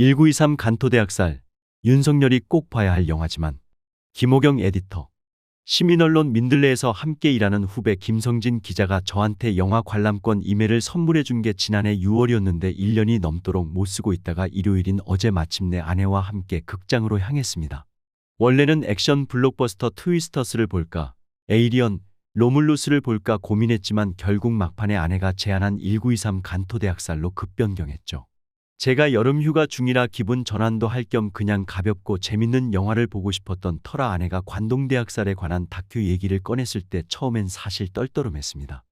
1923 간토대학살, 윤석열이 꼭 봐야 할 영화지만. 김호경 에디터. 시민언론 민들레에서 함께 일하는 후배 김성진 기자가 저한테 영화 관람권 이메를 선물해 준 게 지난해 6월이었는데 1년이 넘도록 못 쓰고 있다가 일요일인 어제 마침내 아내와 함께 극장으로 향했습니다. 원래는 액션 블록버스터 트위스터스를 볼까, 에이리언, 로물루스를 볼까 고민했지만 결국 막판에 아내가 제안한 1923 간토대학살로 급변경했죠. 제가 여름휴가 중이라 기분 전환도 할 겸 그냥 가볍고 재밌는 영화를 보고 싶었던 터라 아내가 관동대학살에 관한 다큐 얘기를 꺼냈을 때 처음엔 사실 떨떠름했습니다.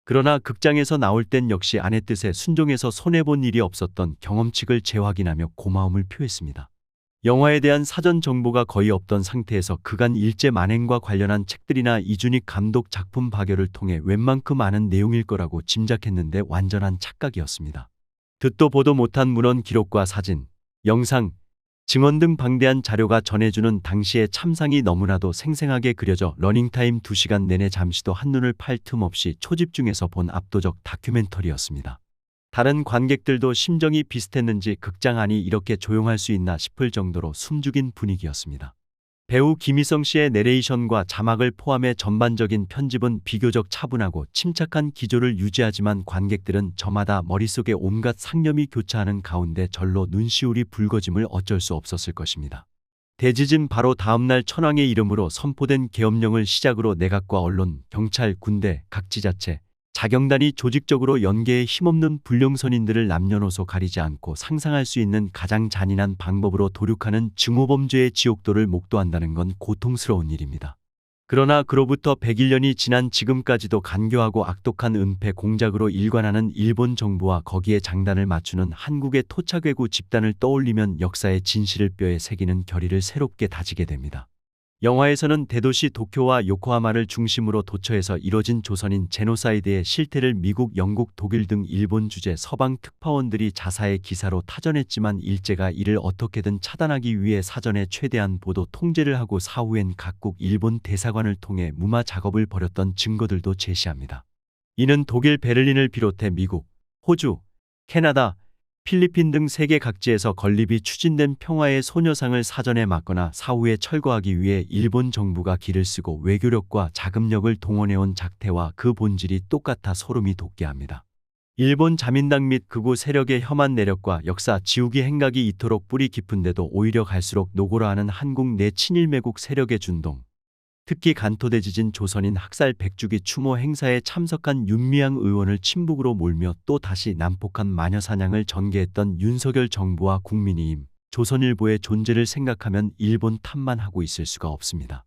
그러나 극장에서 나올 땐 역시 아내 뜻에 순종해서 손해본 일이 없었던 경험칙을 재확인하며 고마움을 표했습니다. 영화에 대한 사전 정보가 거의 없던 상태에서 그간 일제 만행과 관련한 책들이나 이준익 감독 작품 발견을 통해 웬만큼 아는 내용일 거라고 짐작했는데 완전한 착각이었습니다. 듣도 보도 못한 문헌 기록과 사진, 영상, 증언 등 방대한 자료가 전해주는 당시의 참상이 너무나도 생생하게 그려져 러닝타임 2시간 내내 잠시도 한눈을 팔 틈 없이 초집중해서 본 압도적 다큐멘터리였습니다. 다른 관객들도 심정이 비슷했는지 극장 안이 이렇게 조용할 수 있나 싶을 정도로 숨죽인 분위기였습니다. 배우 김희성 씨의 내레이션과 자막을 포함해 전반적인 편집은 비교적 차분하고 침착한 기조를 유지하지만 관객들은 저마다 머릿속에 온갖 상념이 교차하는 가운데 절로 눈시울이 붉어짐을 어쩔 수 없었을 것입니다. 대지진 바로 다음날 천황의 이름으로 선포된 계엄령을 시작으로 내각과 언론, 경찰, 군대, 각 지자체, 자경단이 조직적으로 연계해 힘없는 불령선인들을 남녀노소 가리지 않고 상상할 수 있는 가장 잔인한 방법으로 도륙하는 증오범죄의 지옥도를 목도한다는 건 고통스러운 일입니다. 그러나 그로부터 101년이 지난 지금까지도 간교하고 악독한 은폐 공작으로 일관하는 일본 정부와 거기에 장단을 맞추는 한국의 토착외구 집단을 떠올리면 역사의 진실을 뼈에 새기는 결의를 새롭게 다지게 됩니다. 영화에서는 대도시 도쿄와 요코하마를 중심으로 도처에서 이뤄진 조선인 제노사이드의 실태를 미국, 영국, 독일 등 일본 주재 서방 특파원들이 자사의 기사로 타전했지만 일제가 이를 어떻게든 차단하기 위해 사전에 최대한 보도 통제를 하고 사후엔 각국 일본 대사관을 통해 무마 작업을 벌였던 증거들도 제시합니다. 이는 독일 베를린을 비롯해 미국, 호주, 캐나다, 필리핀 등 세계 각지에서 건립이 추진된 평화의 소녀상을 사전에 막거나 사후에 철거하기 위해 일본 정부가 기를 쓰고 외교력과 자금력을 동원해온 작태와 그 본질이 똑같아 소름이 돋게 합니다. 일본 자민당 및 극우 세력의 혐한 내력과 역사 지우기 행각이 이토록 뿌리 깊은데도 오히려 갈수록 노골화하는 한국 내 친일 매국 세력의 준동, 특히 간토대지진 조선인 학살 백주기 추모 행사에 참석한 윤미향 의원을 친북으로 몰며 또 다시 난폭한 마녀사냥을 전개했던 윤석열 정부와 국민의힘, 조선일보의 존재를 생각하면 일본 탓만 하고 있을 수가 없습니다.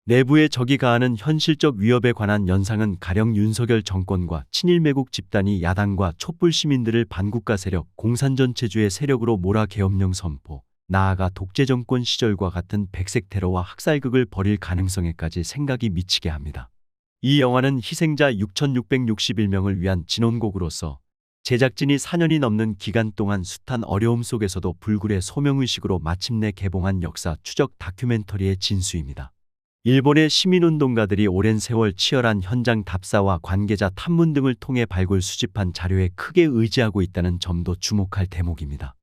내부의 적이 가하는 현실적 위협에 관한 연상은 가령 윤석열 정권과 친일 매국 집단이 야당과 촛불 시민들을 반국가 세력, 공산전체주의 세력으로 몰아 계엄령 선포, 나아가 독재정권 시절과 같은 백색 테러와 학살극을 벌일 가능성에까지 생각이 미치게 합니다. 이 영화는 희생자 6,661명을 위한 진원곡으로서 제작진이 4년이 넘는 기간 동안 숱한 어려움 속에서도 불굴의 소명의식으로 마침내 개봉한 역사 추적 다큐멘터리의 진수입니다. 일본의 시민운동가들이 오랜 세월 치열한 현장 답사와 관계자 탐문 등을 통해 발굴 수집한 자료에 크게 의지하고 있다는 점도 주목할 대목입니다.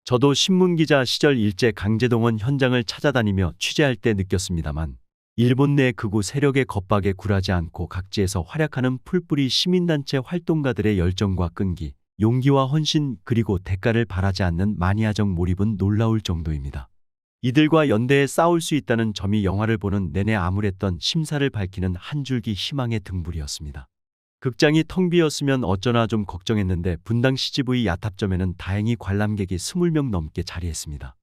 저도 신문기자 시절 일제 강제동원 현장을 찾아다니며 취재할 때 느꼈습니다만 일본 내 극우 세력의 겁박에 굴하지 않고 각지에서 활약하는 풀뿌리 시민단체 활동가들의 열정과 끈기, 용기와 헌신 그리고 대가를 바라지 않는 마니아적 몰입은 놀라울 정도입니다. 이들과 연대해 싸울 수 있다는 점이 영화를 보는 내내 암울했던 심사를 밝히는 한 줄기 희망의 등불이었습니다. 극장이 텅 비었으면 어쩌나 좀 걱정했는데 분당 CGV 야탑점에는 다행히 관람객이 20명 넘게 자리했습니다.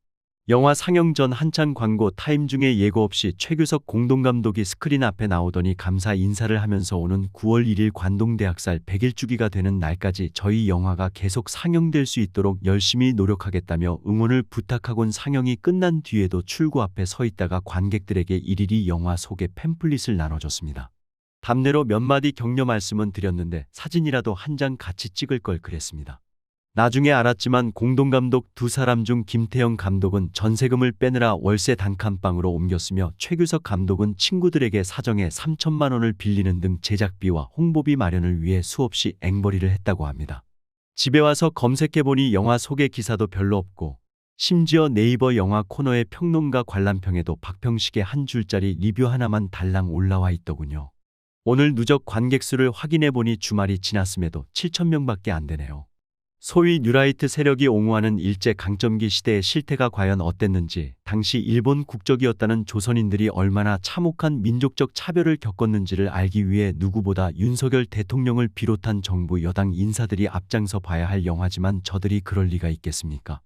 영화 상영 전 한창 광고 타임 중에 예고 없이 최규석 공동감독이 스크린 앞에 나오더니 감사 인사를 하면서 오는 9월 1일 관동대학살 100일주기가 되는 날까지 저희 영화가 계속 상영될 수 있도록 열심히 노력하겠다며 응원을 부탁하곤 상영이 끝난 뒤에도 출구 앞에 서 있다가 관객들에게 일일이 영화 소개 팸플릿을 나눠줬습니다. 답례로 몇 마디 격려 말씀은 드렸는데 사진이라도 한 장 같이 찍을 걸 그랬습니다. 나중에 알았지만 공동감독 두 사람 중 김태형 감독은 전세금을 빼느라 월세 단칸방으로 옮겼으며 최규석 감독은 친구들에게 사정에 3천만 원을 빌리는 등 제작비와 홍보비 마련을 위해 수없이 앵벌이를 했다고 합니다. 집에 와서 검색해보니 영화 소개 기사도 별로 없고 심지어 네이버 영화 코너의 평론가 관람평에도 박평식의 한 줄짜리 리뷰 하나만 달랑 올라와 있더군요. 오늘 누적 관객 수를 확인해 보니 주말이 지났음에도 7,000명밖에 안 되네요. 소위 뉴라이트 세력이 옹호하는 일제 강점기 시대의 실태가 과연 어땠는지, 당시 일본 국적이었다는 조선인들이 얼마나 참혹한 민족적 차별을 겪었는지를 알기 위해 누구보다 윤석열 대통령을 비롯한 정부 여당 인사들이 앞장서 봐야 할 영화지만 저들이 그럴 리가 있겠습니까?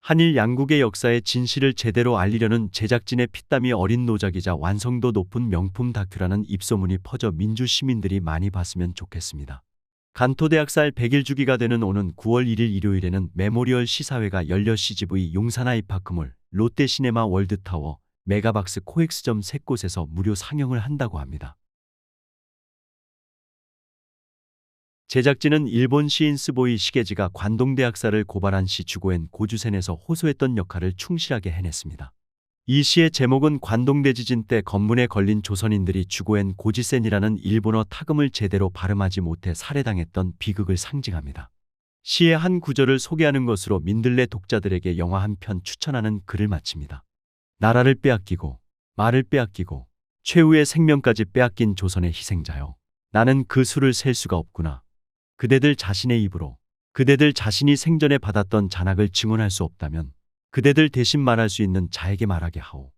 한일 양국의 역사의 진실을 제대로 알리려는 제작진의 피땀이 어린 노작이자 완성도 높은 명품 다큐라는 입소문이 퍼져 민주 시민들이 많이 봤으면 좋겠습니다. 간토대학살 100일 주기가 되는 오는 9월 1일 일요일에는 메모리얼 시사회가 열려 CGV 용산 아이파크몰, 롯데시네마 월드타워, 메가박스 코엑스점 세 곳에서 무료 상영을 한다고 합니다. 제작진은 일본 시인 스보이 시게지가 관동대학살을 고발한 시 주고엔 고주센에서 호소했던 역할을 충실하게 해냈습니다. 이 시의 제목은 관동대 지진 때 검문에 걸린 조선인들이 주고엔 고지센이라는 일본어 타금을 제대로 발음하지 못해 살해당했던 비극을 상징합니다. 시의 한 구절을 소개하는 것으로 민들레 독자들에게 영화 한 편 추천하는 글을 마칩니다. 나라를 빼앗기고 말을 빼앗기고 최후의 생명까지 빼앗긴 조선의 희생자여. 나는 그 수를 셀 수가 없구나. 그대들 자신의 입으로 그대들 자신이 생전에 받았던 잔악을 증언할 수 없다면 그대들 대신 말할 수 있는 자에게 말하게 하오.